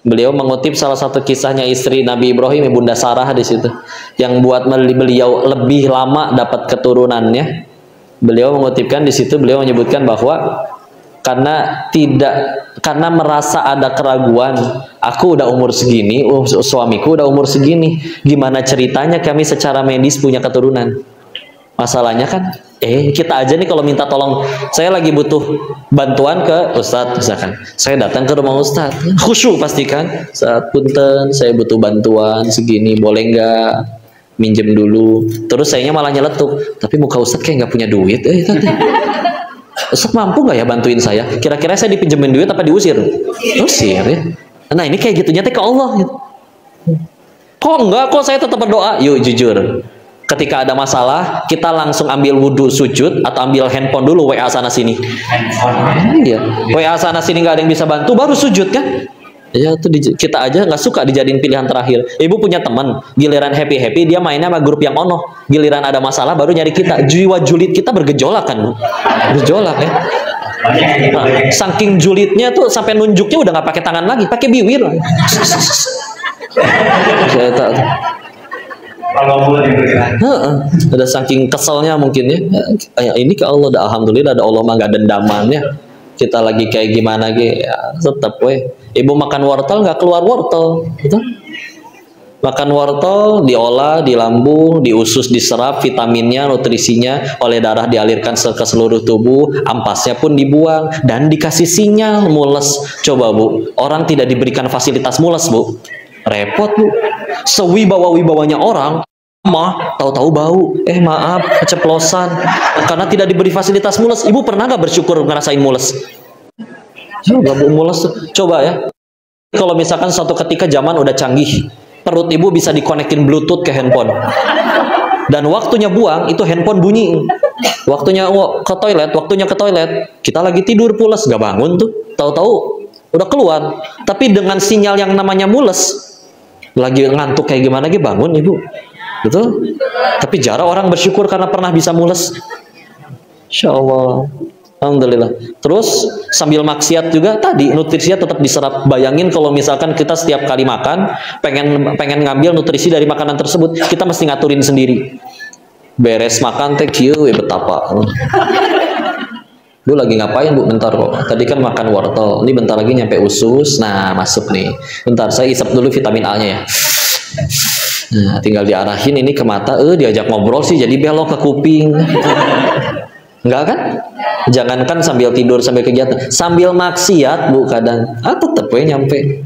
beliau mengutip salah satu kisahnya istri Nabi Ibrahim, Ibunda Sarah di situ, yang buat beliau lebih lama dapat keturunannya. Beliau mengutipkan di situ, beliau menyebutkan bahwa karena merasa ada keraguan, aku udah umur segini, suamiku udah umur segini, gimana ceritanya kami secara medis punya keturunan? Masalahnya kan, kita aja nih kalau minta tolong, saya lagi butuh bantuan ke Ustadz, misalkan, saya datang ke rumah Ustadz, khusyuk pastikan, saat punten, saya butuh bantuan segini, boleh nggak minjem dulu? Terus sayanya malah nyeletuk, tapi muka Ustadz kayak nggak punya duit, Ustadz mampu nggak ya bantuin saya? Kira-kira saya dipinjemin duit apa diusir? Usir ya. Nah ini kayak gitu, nyata ke Allah. Gitu. Kok enggak? Kok saya tetap berdoa? Yuk jujur. Ketika ada masalah, kita langsung ambil wudhu sujud atau ambil handphone dulu, WA sana sini. Iya. WA sana sini nggak ada yang bisa bantu, baru sujud kan? Ya tuh kita aja nggak suka dijadiin pilihan terakhir. Ibu punya teman, giliran happy dia mainnya sama grup yang ono. Giliran ada masalah baru nyari kita. Jiwa julid kita bergejolak kan, Bu? Bergejolak ya. Nah, saking julidnya tuh sampai nunjuknya udah nggak pakai tangan lagi, pakai bibir. Saya tak. Ada saking keselnya mungkin ya. Ini ke Allah, alhamdulillah ada Allah mah gak dendamannya. Kita lagi kayak gimana ya, tetap ibu makan wortel nggak keluar wortel, gitu. Makan wortel diolah di lambung, di usus diserap vitaminnya, nutrisinya, oleh darah dialirkan ke seluruh tubuh, ampasnya pun dibuang dan dikasih sinyal mules. Coba Bu, orang tidak diberikan fasilitas mules Bu, repot Bu. Sewibawa-wibawanya orang tahu-tahu bau, maaf keceplosan karena tidak diberi fasilitas mules. Ibu pernah nggak bersyukur ngerasain mules? Coba Bu, mules coba ya. Kalau misalkan suatu ketika zaman udah canggih, perut ibu bisa dikonektin bluetooth ke handphone, dan waktunya buang itu handphone bunyi. Waktunya ke toilet, kita lagi tidur pules nggak bangun tuh, tahu-tahu udah keluar. Tapi dengan sinyal yang namanya mules, lagi ngantuk kayak gimana bangun ibu, betul. Tapi jarang orang bersyukur karena pernah bisa mules. Insya Allah, alhamdulillah. Terus sambil maksiat juga tadi nutrisinya tetap diserap. Bayangin kalau misalkan kita setiap kali makan pengen ngambil nutrisi dari makanan tersebut, kita mesti ngaturin sendiri. Beres makan teh kieu betapa. Bu lagi ngapain Bu? Bentar kok. Tadi kan makan wortel. Ini bentar lagi nyampe usus. Nah, masuk nih. Bentar saya isap dulu vitamin A-nya ya. Nah, tinggal diarahin ini ke mata. Diajak ngobrol sih jadi belok ke kuping. Enggak kan? Jangankan sambil tidur, sambil kegiatan, sambil maksiat Bu kadang. Tetep nyampe.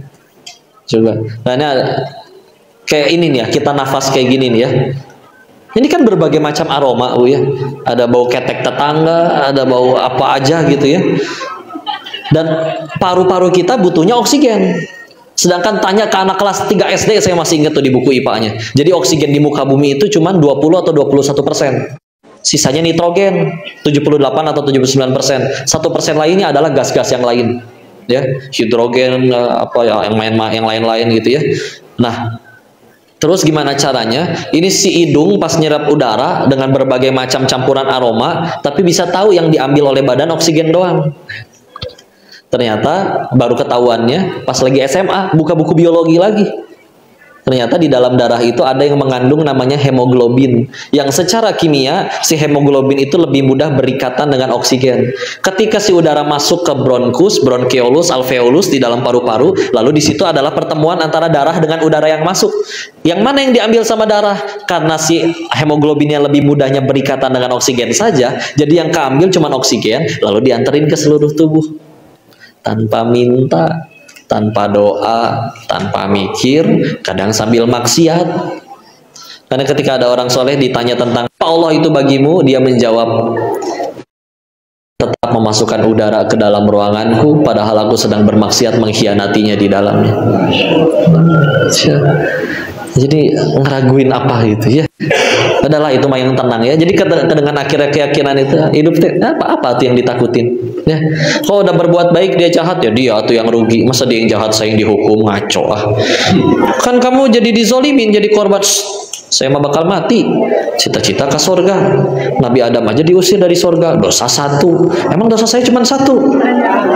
Coba. Nah, kayak ini nih ya, kita nafas kayak gini nih ya. Ini kan berbagai macam aroma, Bu ya. Ada bau ketek tetangga, ada bau apa aja gitu ya. Dan paru-paru kita butuhnya oksigen. Sedangkan tanya ke anak kelas 3 SD, saya masih ingat tuh di buku IPA-nya. Jadi oksigen di muka bumi itu cuma 20 atau 21%. Sisanya nitrogen, 78 atau 79%. 1% lainnya adalah gas-gas yang lain. Ya, hidrogen apa ya, yang lain-lain gitu ya. Nah, terus gimana caranya? Ini si hidung pas nyerap udara dengan berbagai macam campuran aroma, tapi bisa tahu yang diambil oleh badan oksigen doang. Ternyata baru ketahuannya pas lagi SMA, buka buku biologi lagi. Ternyata di dalam darah itu ada yang mengandung namanya hemoglobin. Yang secara kimia, si hemoglobin itu lebih mudah berikatan dengan oksigen. Ketika si udara masuk ke bronkus, bronkeolus, alveolus di dalam paru-paru, lalu di situ adalah pertemuan antara darah dengan udara yang masuk. Yang mana yang diambil sama darah? Karena si hemoglobinnya lebih mudahnya berikatan dengan oksigen saja, jadi yang keambil cuma oksigen, lalu dianterin ke seluruh tubuh. Tanpa minta, tanpa doa, tanpa mikir, kadang sambil maksiat. Karena ketika ada orang soleh ditanya tentang apa Allah itu bagimu, dia menjawab, tetap memasukkan udara ke dalam ruanganku, padahal aku sedang bermaksiat mengkhianatinya di dalamnya. Jadi ngeraguin apa gitu ya. Adalah itu mah yang tenang ya. Jadi dengan akhirnya keyakinan itu hidup apa tuh yang ditakutin ya. Kalau udah berbuat baik dia jahat ya dia tuh yang rugi. Masa dia yang jahat saya yang dihukum, ngaco ah. Kan kamu jadi dizolimin, jadi korban. Saya mah bakal mati. Cita-cita ke surga. Nabi Adam aja diusir dari surga. Dosa 1. Emang dosa saya cuma 1?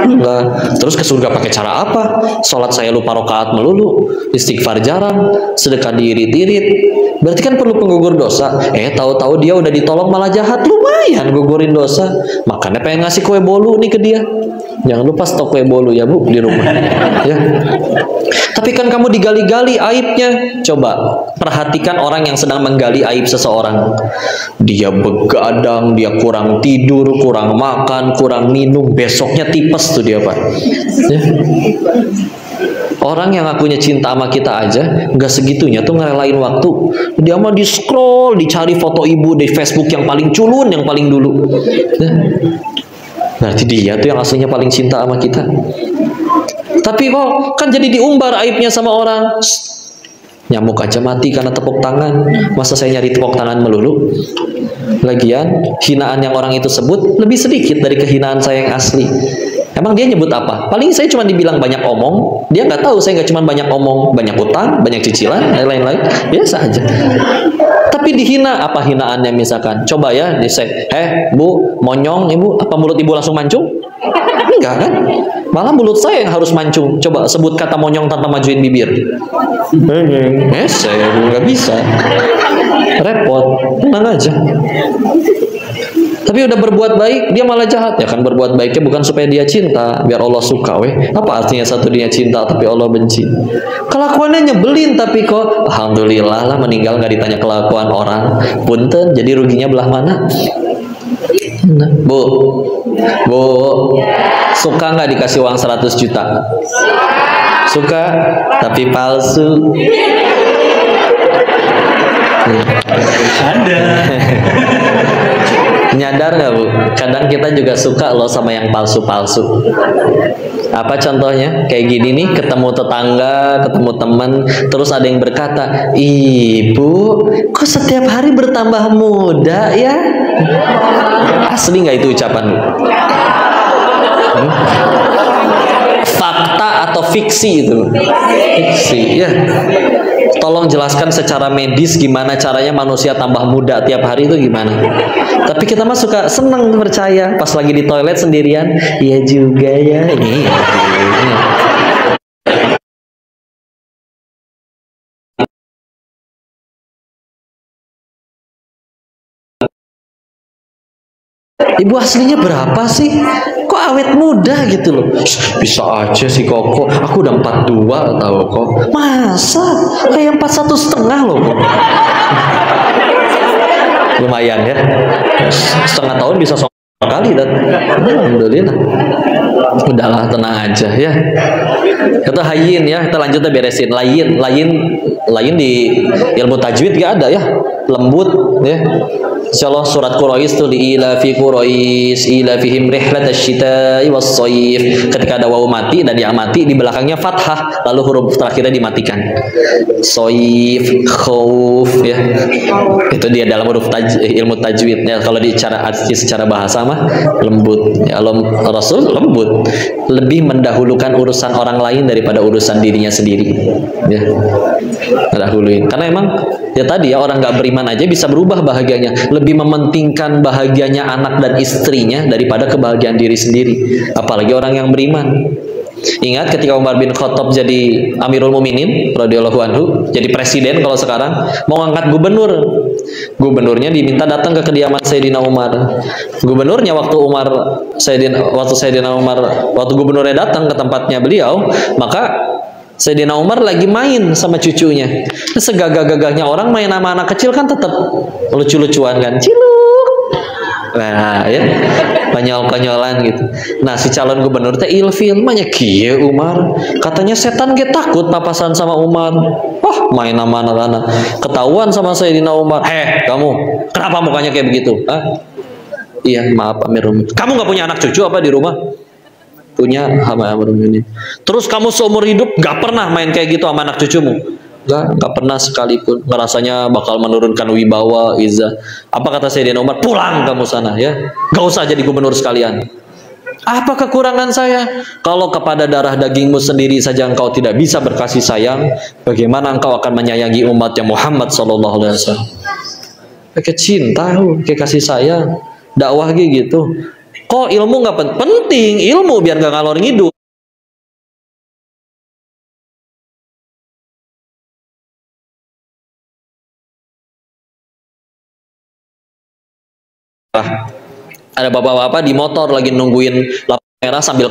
Enggak. Terus ke surga pakai cara apa? Sholat saya lupa rakaat melulu, istighfar jarang, sedekah diirit-irit. Berarti kan perlu penggugur dosa. Tahu-tahu dia udah ditolong malah jahat. Lumayan gugurin dosa. Makanya pengen ngasih kue bolu nih ke dia. Jangan lupa stok kue bolu ya Bu di rumah. Ya. Tapi kan kamu digali-gali aibnya. Coba perhatikan orang yang sedang menggali aib seseorang. Dia begadang, dia kurang tidur, kurang makan, kurang minum, besoknya tipes tuh dia Pak. Ya. Orang yang akunya cinta sama kita aja nggak segitunya tuh ngerelain waktu. Dia mah di scroll, dicari foto ibu di Facebook yang paling culun, yang paling dulu. Ya. Berarti dia tuh yang aslinya paling cinta sama kita. Tapi kok kan jadi diumbar aibnya sama orang. Nyamuk aja mati karena tepuk tangan. Masa saya nyari tepuk tangan melulu? Lagian hinaan yang orang itu sebut lebih sedikit dari kehinaan saya yang asli. Emang dia nyebut apa? Paling saya cuma dibilang banyak omong. Dia nggak tahu saya nggak cuma banyak omong, banyak utang, banyak cicilan, lain-lain. Biasa aja. Tapi dihina, apa hinaannya misalkan? Coba ya, Bu, monyong ibu, apa mulut ibu langsung mancung? Enggak kan? Malah mulut saya yang harus mancung. Coba sebut kata monyong tanpa majuin bibir. Saya nggak bisa. Repot, tenang aja. Tapi udah berbuat baik, dia malah jahat. Ya kan berbuat baiknya bukan supaya dia cinta, biar Allah suka weh. Apa artinya satu dia cinta tapi Allah benci? Kelakuannya nyebelin tapi kok alhamdulillah lah meninggal nggak ditanya kelakuan orang. Punten, jadi ruginya belah mana? Bu, suka nggak dikasih uang 100 juta? Suka, tapi palsu. Ada. Nyadar nggak Bu? Kadang kita juga suka loh sama yang palsu-palsu. Apa contohnya? Kayak gini nih, ketemu tetangga, ketemu teman, terus ada yang berkata, "Ibu, kok setiap hari bertambah muda ya?" Asli nggak itu ucapan Bu? Fakta atau fiksi itu? Fiksi, ya. Tolong jelaskan secara medis gimana caranya manusia tambah muda tiap hari itu gimana. Tapi kita mah suka seneng percaya. Pas lagi di toilet sendirian, iya juga ya. Ini. Ibu aslinya berapa sih? Kok awet muda gitu loh? Bisa aja sih Koko. Aku udah 42 tahu kok. Masa? Kayak 41,5 loh kok. Lumayan ya. Setengah tahun bisa kali dan alhamdulillah. Udahlah, tenang aja ya. Itu hayyin ya, kita lanjutnya beresin. Lain di ilmu tajwid gak ada ya, lembut ya. Insyaallah surat Quraisy itu ila fi Quraisy ila fihim rihlatasyita'i was-shayf. Ketika ada wawu mati dan yang mati di belakangnya fathah, lalu huruf terakhirnya dimatikan. Shayf, khauf ya. Itu dia dalam huruf ilmu tajwid ya. Kalau secara bahasa mah lembut. Ya, Rasul lembut, lebih mendahulukan urusan orang lain daripada urusan dirinya sendiri. Ya. Dahuluin. Karena emang ya tadi ya, orang nggak beriman aja bisa berubah bahagianya, lebih mementingkan bahagianya anak dan istrinya daripada kebahagiaan diri sendiri, apalagi orang yang beriman. Ingat ketika Umar bin Khattab jadi Amirul Mukminin radhiyallahu anhu, jadi presiden kalau sekarang, mau ngangkat gubernurnya diminta datang ke kediaman Sayyidina Umar. Gubernurnya waktu gubernurnya datang ke tempatnya beliau, maka Sayyidina Umar lagi main sama cucunya. Segagah-gagahnya orang main sama anak kecil kan tetap lucu-lucuan kan, ciluk. Nah, ya, konyol-konyolan gitu. Nah, si calon gubernur teh ilfil, manya kieu Umar. Katanya setan ge takut papasan sama Umar. Wah, main sama anak-anak. Ketahuan sama Sayyidina Umar. Kamu, kenapa mukanya kayak begitu? Iya, maaf Amirul. Kamu nggak punya anak cucu apa di rumah? Punya, sama Amirul ini. Terus kamu seumur hidup nggak pernah main kayak gitu sama anak cucumu? Nggak pernah sekalipun. Ngerasanya bakal menurunkan wibawa, izzah. Apa kata Sayyidina Umar? Pulang kamu sana ya. Gak usah jadi gubernur sekalian. Apa kekurangan saya? Kalau kepada darah dagingmu sendiri saja engkau tidak bisa berkasih sayang, bagaimana engkau akan menyayangi umatnya Muhammad sallallahu alaihi wasallam? Kayak cinta, kayak kasih sayang, dakwah gitu. Kok ilmu nggak penting? Ilmu biar nggak ngalor ngidul. Ada bapak-bapak di motor lagi nungguin lampu merah sambil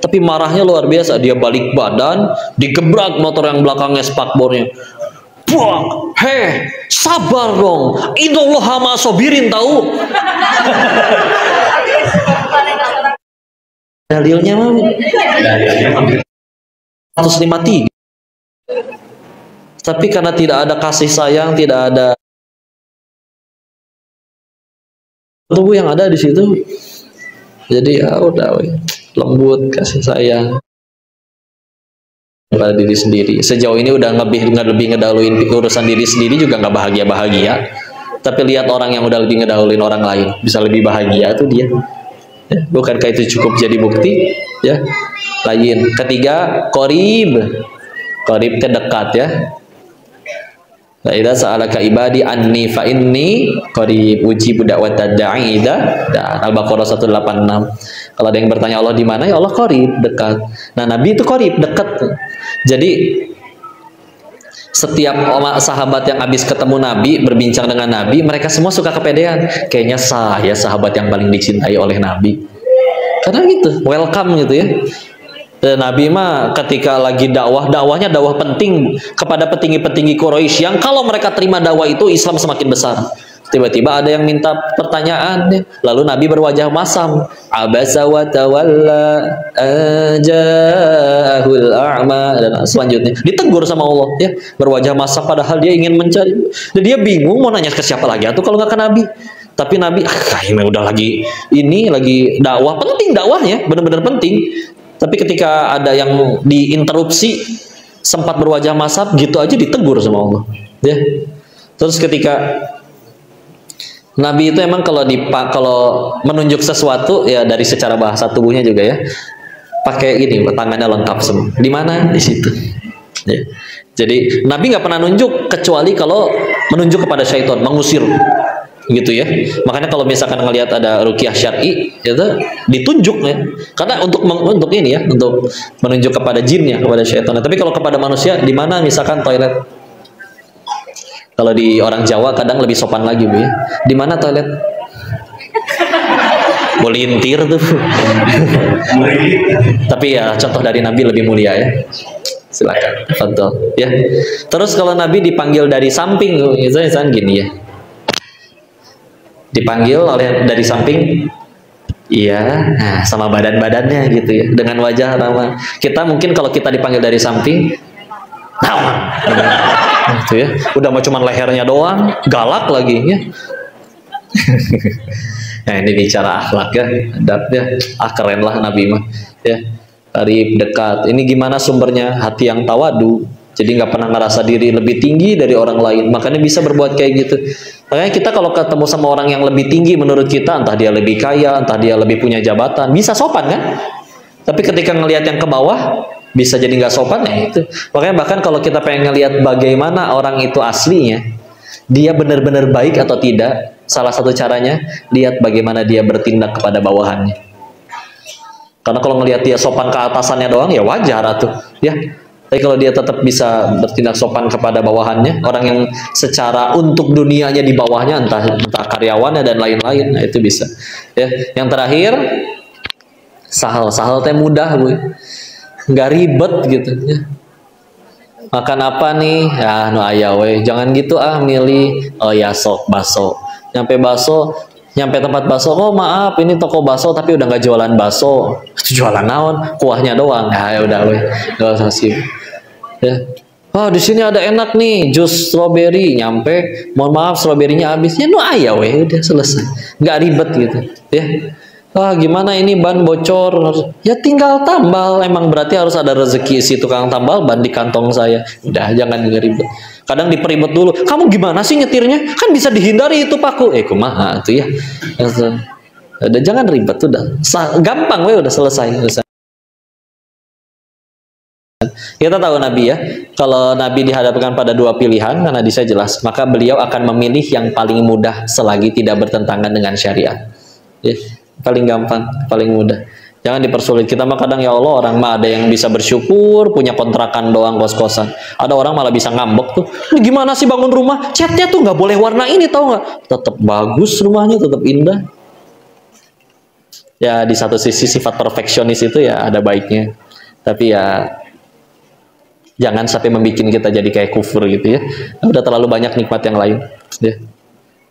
tapi marahnya luar biasa. Dia balik badan, digebrak motor yang belakangnya spakbornya. Buang, sabar dong. Innallaha ma'asobirin tahu. Dalilnya mah 153. Tapi karena tidak ada kasih sayang, tidak ada tubuh yang ada di situ. Jadi ya udah, lembut, kasih sayang pada diri sendiri. Sejauh ini udah lebih ngedahuluin urusan diri sendiri juga nggak bahagia. Tapi lihat orang yang udah lebih ngedahuluin orang lain bisa lebih bahagia, itu dia. Ya, bukankah itu cukup jadi bukti? Ya. Lain. Ketiga, qarib. Qarib itu dekat ya. La idza sa'alaka ibadi anni fa inni qarib ujibu da'watad da'i idza Al-Baqarah 186. Kalau ada yang bertanya Allah di mana, ya Allah qarib, dekat. Nah, Nabi itu qarib, dekat. Jadi setiap sahabat yang habis ketemu Nabi, berbincang dengan Nabi, mereka semua suka kepedean. Kayaknya saya sahabat yang paling dicintai oleh Nabi. Karena gitu, welcome gitu ya. Dan Nabi mah ketika lagi dakwahnya dakwah penting kepada petinggi-petinggi Quraisy yang kalau mereka terima dakwah itu Islam semakin besar. Tiba-tiba ada yang minta pertanyaan, lalu Nabi berwajah masam. Abasa wa tawalla ajahul a'ma, dan selanjutnya ditegur sama Allah ya, berwajah masam padahal dia ingin mencari. Dan dia bingung mau nanya ke siapa lagi atau kalau nggak ke Nabi. Tapi Nabi ini udah lagi dakwah, penting dakwahnya, benar-benar penting. Tapi ketika ada yang diinterupsi sempat berwajah masam gitu aja ditegur sama Allah ya. Terus ketika Nabi itu emang kalau menunjuk sesuatu ya dari secara bahasa tubuhnya juga ya, pakai ini, tangannya lengkap semua. Di mana? Di situ. Ya. Jadi Nabi nggak pernah nunjuk kecuali kalau menunjuk kepada syaitan, mengusir, gitu ya. Makanya kalau misalkan ngelihat ada ruqyah syar'i, itu ditunjuk ya. Karena untuk ini ya, untuk menunjuk kepada jinnya, kepada syaitan. Tapi kalau kepada manusia, di mana misalkan toilet? Kalau di orang Jawa kadang lebih sopan lagi, Bu ya. Di mana toilet? mau lintir tuh. Tapi ya contoh dari Nabi lebih mulia ya. Silakan, betul ya. Terus kalau Nabi dipanggil dari samping, misalnya gini ya, dipanggil oleh dari samping, iya, nah sama badan-badannya gitu ya, dengan wajah ramah. Kita mungkin kalau kita dipanggil dari samping, gitu ya, udah mau cuman lehernya doang, galak lagi ya. Nah ini bicara akhlak ya, adabnya, keren lah Nabi mah ya. Dari dekat, ini gimana sumbernya? Hati yang tawadu, jadi nggak pernah ngerasa diri lebih tinggi dari orang lain, makanya bisa berbuat kayak gitu. Makanya kita kalau ketemu sama orang yang lebih tinggi menurut kita, entah dia lebih kaya, entah dia lebih punya jabatan, bisa sopan kan? Tapi ketika ngelihat yang ke bawah, bisa jadi nggak sopan ya itu. Makanya bahkan kalau kita pengen ngelihat bagaimana orang itu aslinya, dia benar-benar baik atau tidak, salah satu caranya lihat bagaimana dia bertindak kepada bawahannya. Karena kalau ngelihat dia sopan ke atasannya doang ya wajar atuh ya. Tapi kalau dia tetap bisa bertindak sopan kepada bawahannya, orang yang secara untuk dunianya di bawahnya, entah karyawannya dan lain-lain, nah itu bisa. Ya, yang terakhir sahal teh mudah bu, nggak ribet gitu. Ya. Makan apa nih? Ya nu aya we, jangan gitu milih. Oh ya sok baso, nyampe tempat bakso, oh maaf ini toko bakso tapi udah nggak jualan bakso, jualan naon, kuahnya doang. Ya udah weh, nggak usah sih. Ya, oh di sini ada enak nih jus strawberry, nyampe, mohon maaf stroberinya habis, ya nu aya weh, udah selesai, nggak ribet gitu. Ya, gimana ini ban bocor, ya tinggal tambal, emang berarti harus ada rezeki si tukang tambal ban di kantong saya, udah jangan ribet. Kadang diperibet dulu, kamu gimana sih nyetirnya? Kan bisa dihindari itu paku. Kumaha tuh ya. Udah jangan ribet, udah gampang we, udah selesai. Kita tahu Nabi ya, kalau Nabi dihadapkan pada dua pilihan, karena hadisnya jelas, maka beliau akan memilih yang paling mudah selagi tidak bertentangan dengan syariat. Ya, paling gampang, paling mudah. Jangan dipersulit. Kita mah kadang ya Allah, orang mah ada yang bisa bersyukur punya kontrakan doang, kos-kosan. Ada orang malah bisa ngambek tuh. Ini gimana sih bangun rumah? Catnya tuh nggak boleh warna ini, tahu nggak? Tetap bagus rumahnya, tetap indah. Ya di satu sisi sifat perfeksionis itu ya ada baiknya. Tapi ya jangan sampai membuat kita jadi kayak kufur gitu ya. Udah terlalu banyak nikmat yang lain. Ya.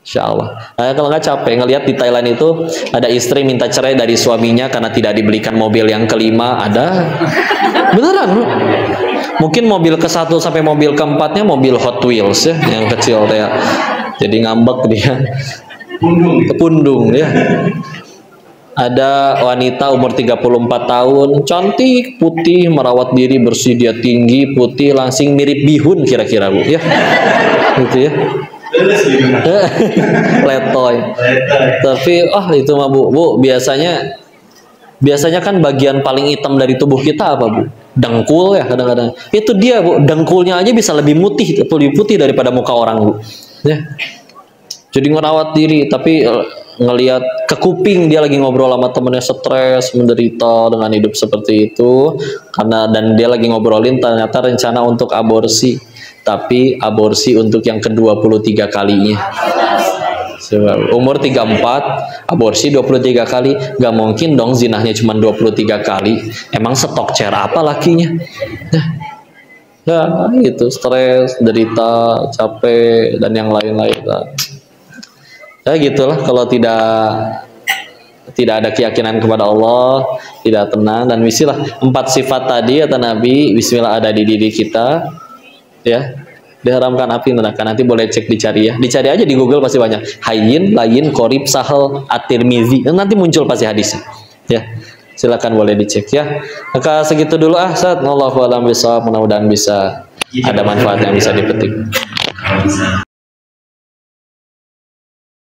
Insya Allah. Nah, kalau nggak capek ngelihat di Thailand itu ada istri minta cerai dari suaminya karena tidak dibelikan mobil yang kelima, ada beneran bro. Mungkin mobil ke-1 sampai mobil ke-4-nya mobil Hot Wheels ya, yang kecil ya. Jadi ngambek dia, kepundung ya. Ada wanita umur 34 tahun, cantik, putih, merawat diri, bersih, dia tinggi, putih, langsing mirip bihun kira-kira bu ya, gitu ya. Letoy. Tapi itu mah bu biasanya kan bagian paling hitam dari tubuh kita apa bu? Dengkul ya kadang-kadang. Itu dia bu, dengkulnya aja bisa lebih putih daripada muka orang bu. Ya. Jadi ngerawat diri, tapi ngelihat ke kuping dia lagi ngobrol sama temennya stres, menderita dengan hidup seperti itu, dan dia lagi ngobrolin ternyata rencana untuk aborsi. Tapi aborsi untuk yang ke-23 kalinya. Umur 34, aborsi 23 kali. Gak mungkin dong zinahnya cuma 23 kali. Emang stok chair apa lakinya? Ya gitu, stres, derita, capek, dan yang lain-lain. Ya gitulah, kalau tidak ada keyakinan kepada Allah, tidak tenang, dan misilah 4 sifat tadi kata Nabi, bismillah ada di diri kita. Ya, diharamkan api neraka. Nanti boleh cek, dicari ya, dicari aja di Google pasti banyak. Hayyin, layin, korib, sahal, at-Tirmizi, nanti muncul pasti hadisnya ya, silakan boleh dicek ya. Maka segitu dulu Ustaz. Wallahu a'lam bishawab, mudah-mudahan bisa ada manfaat yang bisa dipetik.